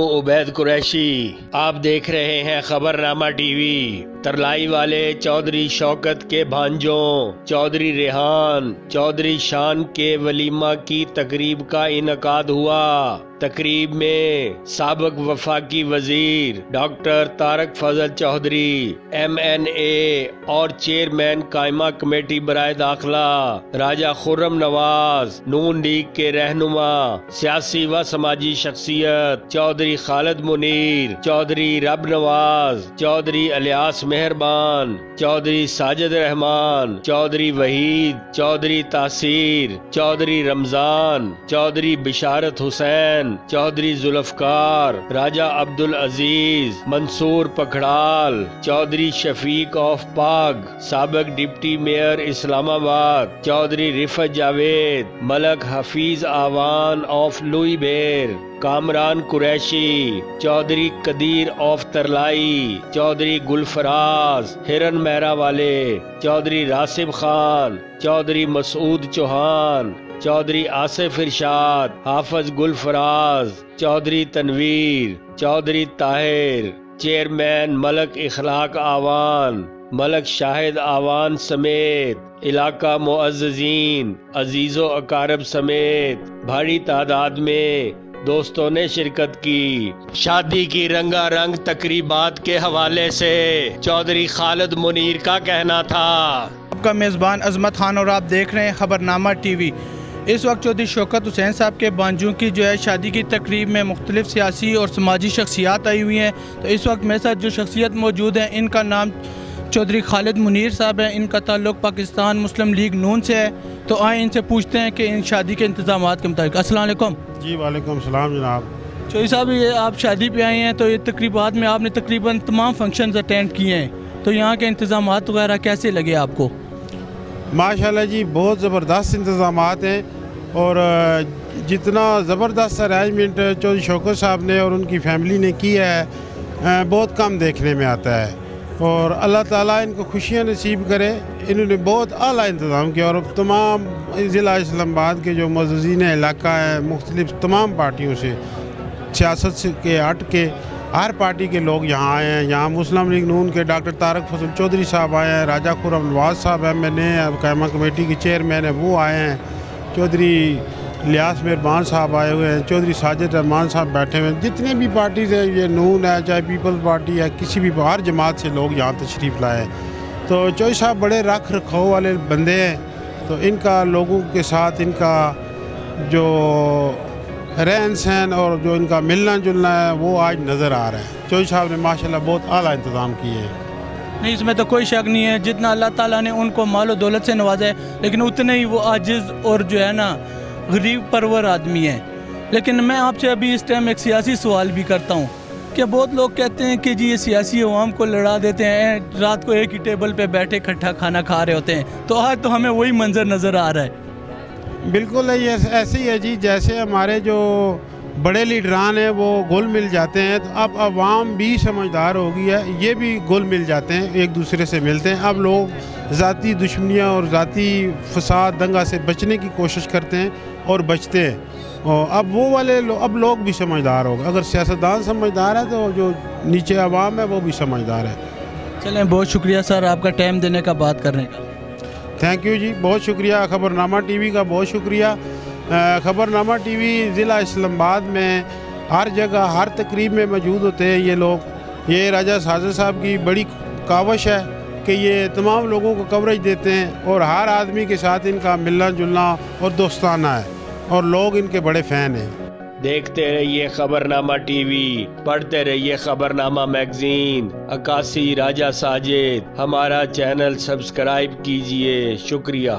उबैद कुरैशी। आप देख रहे हैं खबरनामा टीवी। तरलाई वाले चौधरी शौकत के भांजों चौधरी रेहान चौधरी शान के वलीमा की तकरीब का इनकाद हुआ। तकरीब में साबिक वफाकी वजीर डॉक्टर तारक फजल चौधरी MNA और चेयरमैन कायमा कमेटी बराए दाखिला राजा खुर्रम नवाज, नून लीग के रहनुमा सियासी व समाजी शख्सियत चौधरी खालिद मुनीर, चौधरी रब नवाज, चौधरी अलियास मेहरबान, चौधरी साजिद रहमान, चौधरी वहीद, चौधरी तासीर, चौधरी रमजान, चौधरी बिशारत हुसैन, चौधरी जुल्फकार, राजा अब्दुल अजीज, मंसूर पखड़ाल, चौधरी शफीक ऑफ पाग, साबिक deputy mayor Islamabad, Chaudhry Riffat Javed, Malik Hafeez Awan of Lohi Bher, Kamran Qureshi, Chaudhry Qadeer of Tarlai, Chaudhry Gulfaraz Hiran Mehra वाले, चौधरी रासिब खान, चौधरी मसूद चौहान, चौधरी आसिफ इरशाद, हाफिज गुलफराज, चौधरी तनवीर, चौधरी ताहिर, चेयरमैन मलक इखलाक आवान, मलक शाहिद आवान समेत इलाका मुअज्जिजीन, अजीजो अकारब समेत भारी तादाद में दोस्तों ने शिरकत की। शादी की रंगारंग तकरीबात के हवाले से चौधरी खालिद मुनीर का कहना था। आपका मेज़बान अजमत खान और आप देख रहे हैं खबरनामा टीवी। इस वक्त चौधरी शौकत हुसैन साहब के बांजू की जो है शादी की तकरीब में मुख्तलिफ सियासी और समाजी शख्सियात आई हुई हैं। तो इस वक्त मेरे साथ जो शख्सियत मौजूद हैं इनका नाम चौधरी खालिद मुनीर साहब है। इनका ताल्लुक़ पाकिस्तान मुस्लिम लीग नून से है। तो आए इनसे पूछते हैं कि इन शादी के इंतज़ामात के मुताबिक। अस्सलाम वालेकुम। जी वालेकुम सलाम जनाब। चौधरी साहब ये आप शादी पे आए हैं तो ये तकरीबात में आपने तकरीबन तमाम फंक्शन अटेंड किए हैं, तो यहाँ के इंतज़ामात वगैरह कैसे लगे आपको? माशाल्लाह जी बहुत ज़बरदस्त इंतज़ामात हैं और जितना ज़बरदस्त अरेंजमेंट चौधरी शौकत साहब ने और उनकी फ़ैमिली ने किया है बहुत कम देखने में आता है और अल्लाह ताला इनको खुशियाँ नसीब करे। इन्होंने बहुत आला इंतज़ाम किया और तमाम ज़िला इस्लामाबाद के जो मुअज़्ज़िज़ीन इलाका है मुख्तलिफ़ तमाम पार्टियों से सियासत के हट के हर पार्टी के लोग यहाँ आए हैं। यहाँ मुस्लिम लीग नून के डॉक्टर तारक फजल चौधरी साहब आए हैं, राजा खुर्रम नवाज साहब MNA कायमा कमेटी के चेयरमैन है वो आए हैं, चौधरी इलियास मेहरबान साहब आए हुए हैं, चौधरी साजिद रहमान साहब बैठे हुए हैं। जितने भी पार्टीज़ हैं, ये नून है चाहे पीपल्स पार्टी है, किसी भी बाहर जमात से लोग यहाँ तशरीफ़ लाए हैं। तो चौधरी साहब बड़े रख रखाव वाले बंदे हैं, तो इनका लोगों के साथ इनका जो रहन सहन और जो इनका मिलना जुलना है वो आज नज़र आ रहा है। चौधरी साहब ने माशाल्लाह बहुत आला इंतज़ाम किए हैं। नहीं, इसमें तो कोई शक नहीं है, जितना अल्लाह ताला ने उनको मालो दौलत से नवाजा है लेकिन उतने ही वो आजिज़ और जो है ना गरीब परवर आदमी है। लेकिन मैं आपसे अभी इस टाइम एक सियासी सवाल भी करता हूँ कि बहुत लोग कहते हैं कि जी ये सियासी अवाम को लड़ा देते हैं, रात को एक ही टेबल पे बैठे इकट्ठा खाना खा रहे होते हैं। तो आज तो हमें वही मंजर नज़र आ रहा है। बिल्कुल ये ऐसे ही है जी, जैसे हमारे जो बड़े लीडरान हैं वो घुल मिल जाते हैं, तो अब अवाम भी समझदार हो गई है, ये भी घुल मिल जाते हैं, एक दूसरे से मिलते हैं। अब लोग ज़ाती दुश्मनियाँ और ज़ाती फसाद दंगा से बचने की कोशिश करते हैं और बचते हैं। और अब वो वाले अब लोग भी समझदार हो गए। अगर सियासतदान समझदार है तो जो नीचे अवाम है वो भी समझदार है। चलें, बहुत शुक्रिया सर आपका टाइम देने का, बात करने का। थैंक यू जी, बहुत शुक्रिया। खबरनामा टीवी का बहुत शुक्रिया। खबरनामा टीवी ज़िला इस्लामाबाद में हर जगह हर तकरीब में मौजूद होते हैं ये लोग। ये राजा साजिद साहब की बड़ी काविश है कि ये तमाम लोगों को कवरेज देते हैं और हर आदमी के साथ इनका मिलना जुलना और दोस्ताना है और लोग इनके बड़े फ़ैन हैं। देखते रहिए खबरनामा टीवी, पढ़ते रहिए खबरनामा मैगजीन। अकासी राजा साजिद, हमारा चैनल सब्सक्राइब कीजिए। शुक्रिया।